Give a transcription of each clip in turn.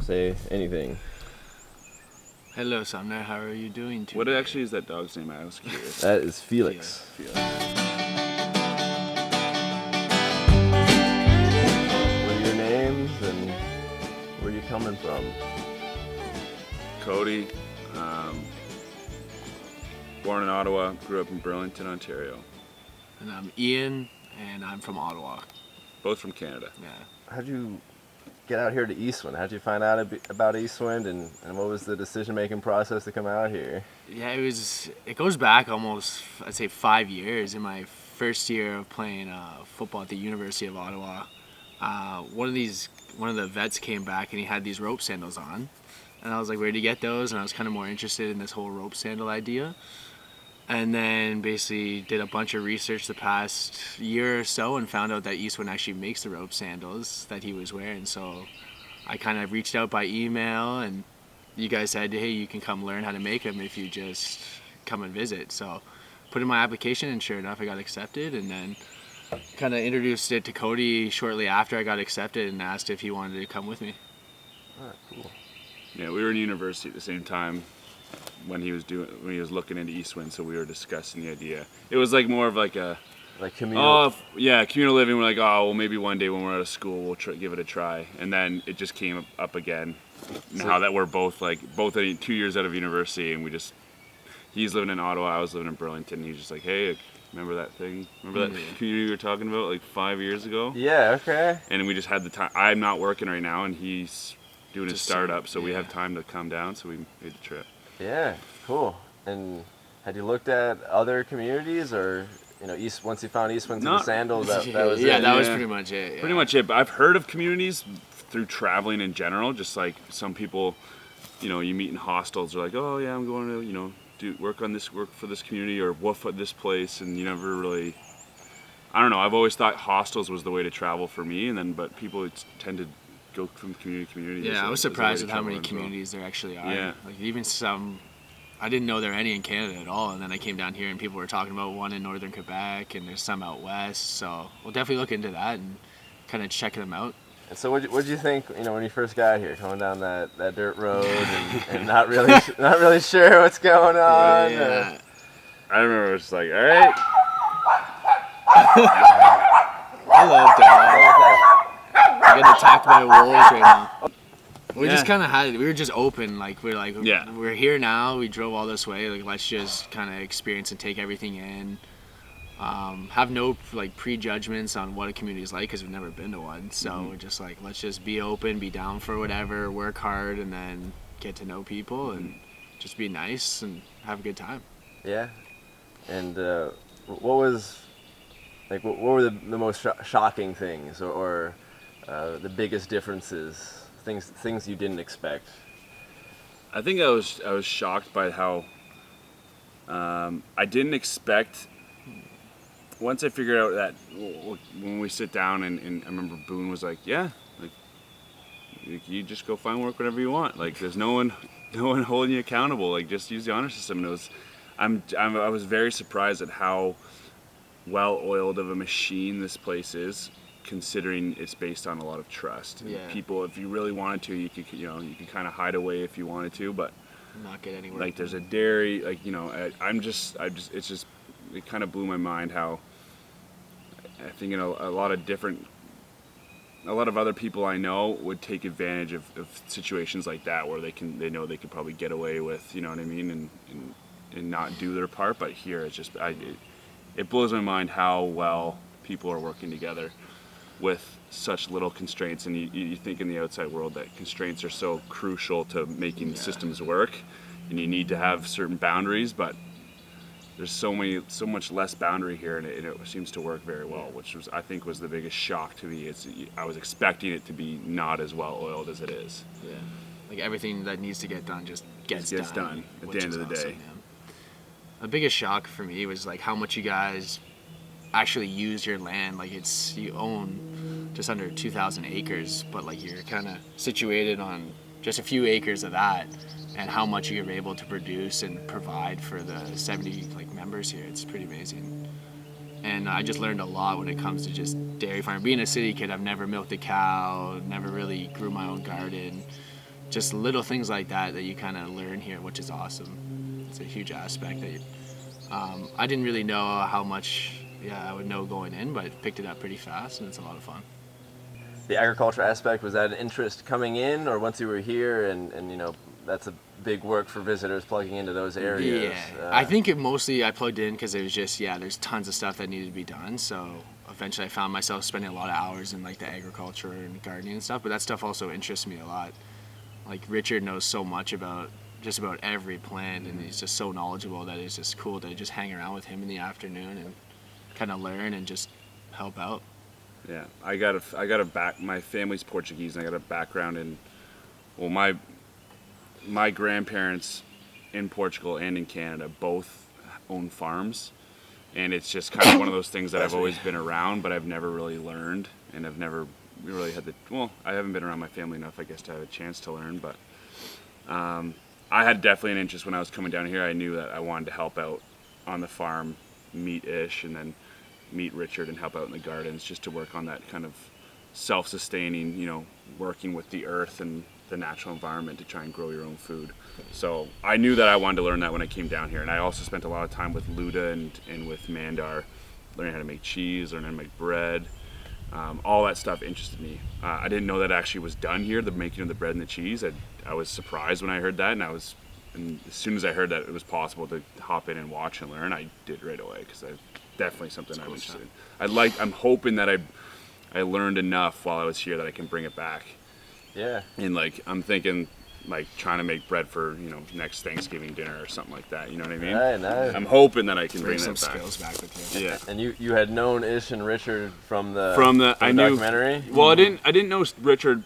say anything. Hello, Sumner. How are you doing today? What actually is that dog's name? I was curious. That is Felix. Felix. What are your names and where are you coming from? Cody, born in Ottawa, grew up in Burlington, Ontario. And I'm Ian, and I'm from Ottawa. Both from Canada. Yeah. How'd you get out here to Eastwind? How'd you find out about Eastwind, and what was the decision-making process to come out here? Yeah, it goes back almost, I'd say, 5 years. In my first year of playing football at the University of Ottawa, one of the vets came back and he had these rope sandals on. And I was like, where'd you get those? And I was kind of more interested in this whole rope sandal idea. And then basically did a bunch of research the past year or so and found out that Eastwind actually makes the rope sandals that he was wearing. So I kind of reached out by email, and you guys said, hey, you can come learn how to make them if you just come and visit. So put in my application, and sure enough, I got accepted. And then kind of introduced it to Cody shortly after I got accepted and asked if he wanted to come with me. All right, cool. Yeah, we were in university at the same time when he was looking into Eastwind, so we were discussing the idea. It was like more of like a communal. Communal living. We're like, oh, well, maybe one day when we're out of school, we'll give it a try. And then it just came up again. Now that we're both 2 years out of university, and he's living in Ottawa, I was living in Burlington. He's just like, hey, remember that thing? Remember that community we were talking about like 5 years ago? Yeah, okay. And we just had the time. I'm not working right now, and he's doing his startup, so we have time to come down, so we made the trip. Yeah, cool. And had you looked at other communities, or once you found Eastwind and the sandals, that was it? Yeah, that was pretty much it. Yeah. Pretty much it. But I've heard of communities through traveling in general. Just like some people, you meet in hostels. They're like, oh yeah, I'm going to do work for this community or woof at this place, and you never really. I don't know. I've always thought hostels was the way to travel for me, but people tend to go from community to community. Yeah, I was surprised at how many communities there actually are. Yeah. Like even some, I didn't know there were any in Canada at all, and then I came down here and people were talking about one in northern Quebec, and there's some out west. So we'll definitely look into that and kind of check them out. And so what'd you think, when you first got here, coming down that dirt road and not really sure what's going on? Yeah. I remember it was like, all right. Hello, Dad. I'm getting attacked by wolves right now. We just kind of we were just open, we're here now, we drove all this way, let's just kind of experience and take everything in. Have no prejudgments on what a community is like, because we've never been to one, so we're just let's just be open, be down for whatever, work hard, and then get to know people and just be nice and have a good time. Yeah. And what were the most shocking things, or the biggest differences, things you didn't expect? I think I was shocked by how I didn't expect. Once I figured out that when we sit down and I remember Boone was like, yeah, you just go find work whenever you want. There's no one holding you accountable. Just use the honor system. And I was very surprised at how well oiled of a machine this place is, considering it's based on a lot of trust. Yeah. People, if you really wanted to, you could kind of hide away if you wanted to, but not get anywhere. There's a dairy, it kind of blew my mind how I think a lot of other people I know would take advantage of situations like that where they know they could probably get away with, you know what I mean, and not do their part. But here it blows my mind how well people are working together with such little constraints. And you think in the outside world that constraints are so crucial to making systems work, and you need to have certain boundaries, but there's so much less boundary here, and it seems to work very well, which I think was the biggest shock to me. I was expecting it to be not as well oiled as it is. Yeah, everything that needs to get done just gets done at the end of the day. Yeah. The biggest shock for me was how much you guys actually use your land. You own just under 2,000 acres, but you're kind of situated on just a few acres of that, and how much you're able to produce and provide for the 70 members here. It's pretty amazing. And I just learned a lot when it comes to just dairy farming. Being a city kid, I've never milked a cow, never really grew my own garden. just little things like that you kind of learn here, which is awesome. It's a huge aspect that I didn't really know how much I would know going in, but picked it up pretty fast, and it's a lot of fun. The agriculture aspect, was that an interest coming in, or once you were here, and that's a big work for visitors plugging into those areas? Yeah, I think I plugged in because it was just, there's tons of stuff that needed to be done. So eventually I found myself spending a lot of hours in like the agriculture and gardening and stuff, but that stuff also interests me a lot. Like Richard knows so much about just about every plant, and he's just so knowledgeable that it's just cool to just hang around with him in the afternoon and kind of learn and just help out. Yeah, I got my family's Portuguese, and I got a background in, well, my grandparents in Portugal and in Canada both own farms, and it's just kind of one of those things that I've always been around, but I've never really learned, and I've never really had I haven't been around my family enough, I guess, to have a chance to learn, but I had definitely an interest when I was coming down here. I knew that I wanted to help out on the farm, meet Ish, and then meet Richard and help out in the gardens, just to work on that kind of self-sustaining, working with the earth and the natural environment to try and grow your own food. So I knew that I wanted to learn that when I came down here, and I also spent a lot of time with Luda and with Mandar, learning how to make cheese, learning how to make bread. All that stuff interested me. I didn't know that actually was done here, the making of the bread and the cheese. I was surprised when I heard that, and as soon as I heard that it was possible to hop in and watch and learn, I did right away, because I definitely something I'm interested in. I'm hoping that I learned enough while I was here that I can bring it back. Yeah. And I'm thinking trying to make bread for next Thanksgiving dinner or something like that. You know what I mean? Right, nice. I'm hoping that I can Bring bring some that back. skills back with you. Yeah. And you had known Ish and Richard from the documentary? documentary? Well, I didn't know Richard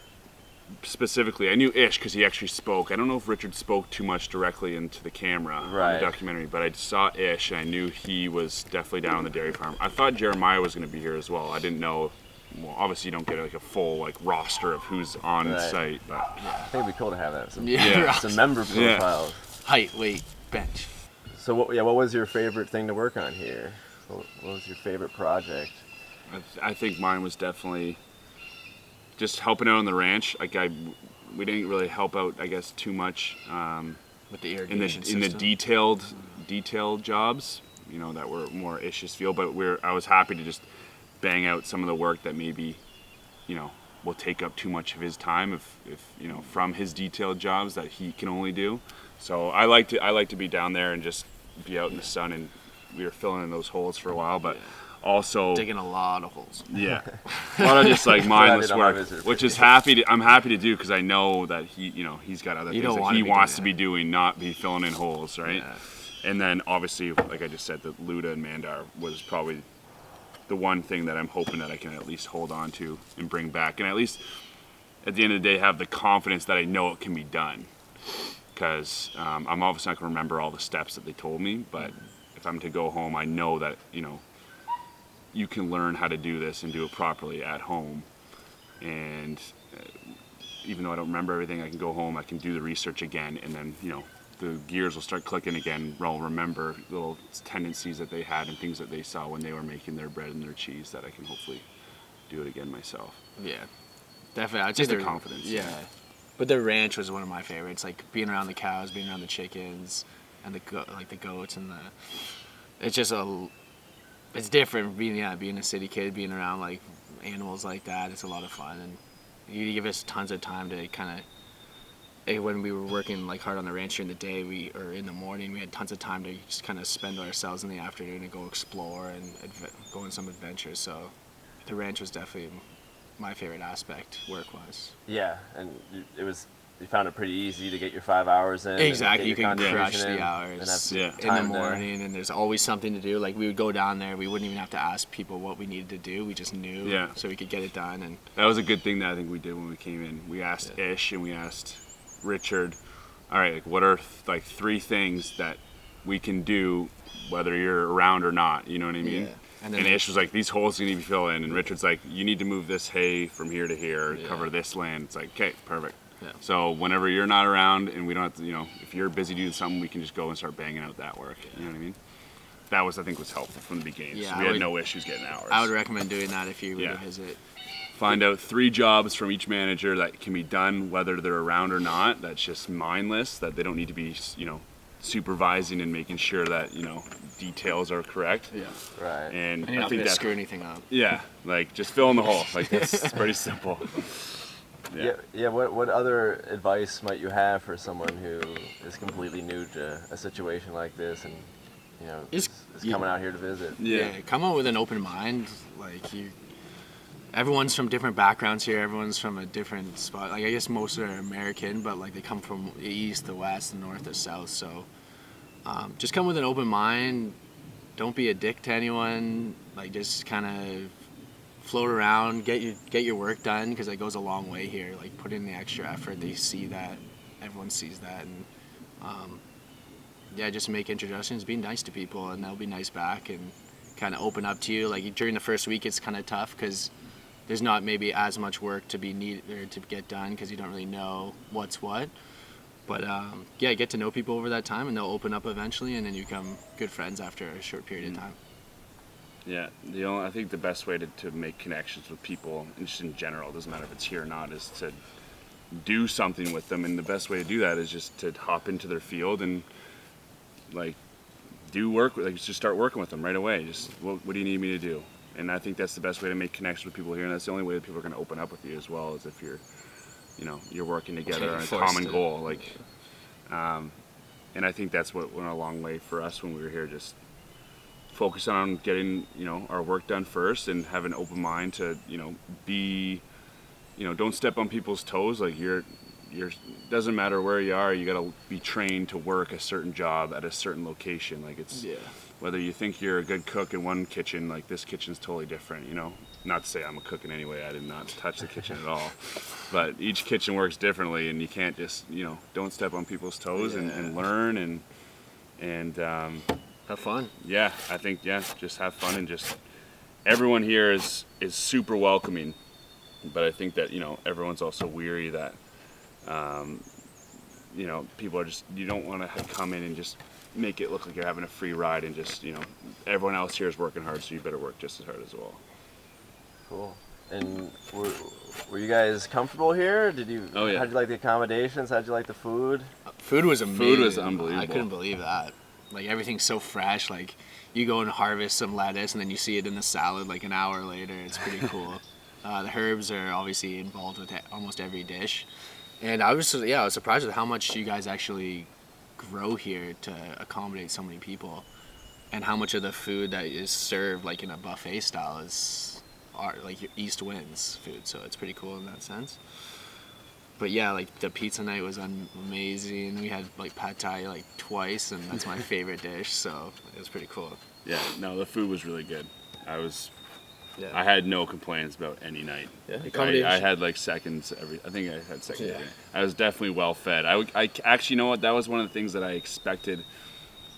specifically. I knew Ish because he actually spoke. I don't know if Richard spoke too much directly into the camera on the documentary, but I saw Ish and I knew he was definitely down on the dairy farm. I thought Jeremiah was going to be here as well. I didn't know. Well, obviously you don't get a full roster of who's on site, but I think it'd be cool to have that. Some member profiles. Yeah. Height, weight, bench. So what was your favorite thing to work on here? What was your favorite project? I think mine was definitely just helping out on the ranch. We didn't really help out, I guess, too much with the irrigation system. In the detailed jobs, that were more Ish's field. But I was happy to just bang out some of the work that maybe, will take up too much of his time if from his detailed jobs that he can only do. So I like to be down there and just be out in the sun, and we were filling in those holes for a while, but also digging a lot of holes. Yeah, a lot of just mindless work, which I'm happy to do, because I know that he's got other things that he wants to be doing, not be filling in holes, right? Yeah. And then obviously, like I just said, the Luda and Mandar was probably the one thing that I'm hoping that I can at least hold on to and bring back, and at least at the end of the day have the confidence that I know it can be done, because I'm obviously not going to remember all the steps that they told me, but if I'm to go home, I know that you can learn how to do this and do it properly at home, and even though I don't remember everything, I can go home, I can do the research again, and then the gears will start clicking again. I'll remember little tendencies that they had and things that they saw when they were making their bread and their cheese, that I can hopefully do it again myself. Yeah, definitely. Just the confidence. Yeah. But the ranch was one of my favorites. Being around the cows, being around the chickens, and the goats, and it's just it's different being a city kid, being around animals like that. It's a lot of fun, and you give us tons of time to kind of. When we were working hard on the ranch during the day, or in the morning, we had tons of time to just kind of spend ourselves in the afternoon and go explore and go on some adventures. So the ranch was definitely my favorite aspect work-wise. Yeah, and you found it pretty easy to get your 5 hours in. Exactly, you can crush the hours in the morning, and there's always something to do. We would go down there, we wouldn't even have to ask people what we needed to do. We just knew, so we could get it done. And that was a good thing that I think we did when we came in. We asked Ish and we asked Richard, all right, what are 3 things that we can do whether you're around or not, you know what I mean? Yeah. And Ish was these holes need to be filled in, and Richard's you need to move this hay from here to here, cover this land. It's okay, perfect. Yeah. So whenever you're not around and we don't have to, if you're busy doing something, we can just go and start banging out that work, you know what I mean? That was, I think, was helpful from the beginning. Yeah, we had no issues getting hours. I would recommend doing that if you were to visit. find out 3 jobs from each manager that can be done whether they're around or not. That's just mindless, that they don't need to be, supervising and making sure that, details are correct. Yeah. Right. And And you're I not think gonna that, screw anything up. yeah, like just fill in the hole. Like it's pretty simple. Yeah. What other advice might you have for someone who is completely new to a situation like this and is coming out here to visit? Yeah. Come out with an open mind. Like everyone's from different backgrounds here. Everyone's from a different spot. Like I guess most are American, but like they come from the east, the west, the north, the south. So just come with an open mind. Don't be a dick to anyone. Like just kind of float around, get your work done, because it goes a long way here. Like put in the extra effort. They see that. Everyone sees that, and just make introductions. Be nice to people, and they'll be nice back, and kind of open up to you. Like during the first week, it's kind of tough because there's not maybe as much work to be needed or to get done because you don't really know what's what. But get to know people over that time, and they'll open up eventually, and then you become good friends after a short period of time. Yeah, I think the best way to make connections with people, and just in general, it doesn't matter if it's here or not, is to do something with them. And the best way to do that is just to hop into their field and like do work, like just start working with them right away. Just what do you need me to do? And I think that's the best way to make connections with people here, and that's the only way that people are going to open up with you as well, is if you're working together on a common goal. Like, and I think that's what went a long way for us when we were here. Just focus on getting our work done first, and have an open mind to be don't step on people's toes. Like you're doesn't matter where you are, you got to be trained to work a certain job at a certain location. Like it's whether you think you're a good cook in one kitchen, like this kitchen's totally different. Not to say I'm a cook in any way, I did not touch the kitchen at all, but each kitchen works differently, and you can't just don't step on people's toes, and learn and Have fun. Yeah, I think just have fun, and just everyone here is super welcoming, but I think that everyone's also weary that people are just, you don't want to come in and just make it look like you're having a free ride, and just everyone else here is working hard, so you better work just as hard as well. Cool. And were you guys comfortable here? Did you? Oh yeah. How'd you like the accommodations? How'd you like the food? Food was amazing. Food was unbelievable. I couldn't believe that. Like everything's so fresh. Like you go and harvest some lettuce, and then you see it in the salad like an hour later. It's pretty cool. The herbs are obviously involved with almost every dish, and I was surprised with how much you guys actually grow here to accommodate so many people, and how much of the food that is served like in a buffet style is like your East Wind's food. So it's pretty cool in that sense. But yeah, like the pizza night was amazing. We had like pad thai like twice, and that's my favorite dish. So it was pretty cool. Yeah, no, the food was really good. I had no complaints about any night. Yeah, Like, I had like seconds I think I had seconds. Yeah. I was definitely well fed. I actually, that was one of the things that I expected.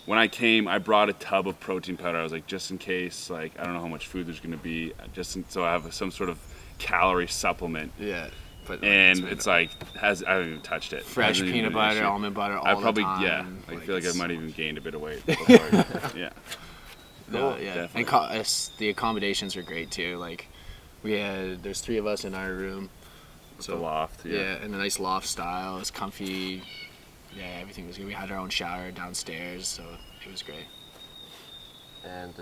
When I came, I brought a tub of protein powder. I was like, just in case, like I don't know how much food there's going to be, so I have some sort of calorie supplement. Yeah. But It's like I haven't even touched it. fresh peanut butter, almond butter, all the time. I feel like I might even gained a bit of weight. Yeah. No, definitely. And the accommodations are great too. Like there's 3 of us in our room. So loft. Yeah, and a nice loft style. It's comfy. Yeah, everything was good. We had our own shower downstairs, so it was great. And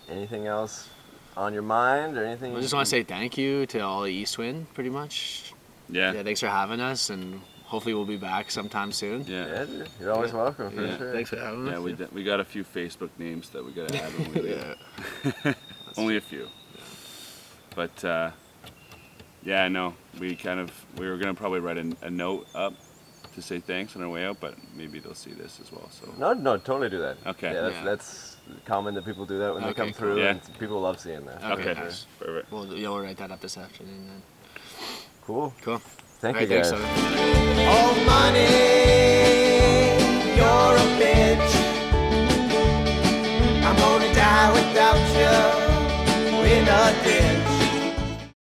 anything else on your mind or anything? I just want to say thank you to all the East Wind, pretty much. Yeah. Yeah, thanks for having us, and hopefully we'll be back sometime soon. Yeah, dude, you're always welcome for sure. Thanks for having us. Yeah, we got a few Facebook names that we got to add when we leave. Only a few. But we were gonna probably write a note up to say thanks on our way out, but maybe they'll see this as well. So No, totally do that. Okay. Yeah, that's common that people do that when they come through, cool. Yeah. and people love seeing that. Okay, nice. perfect. Well, you'll write that up this afternoon then. Cool. Thank you guys. Thanks, Oh, money, you're a bitch. I'm gonna die without you in a ditch.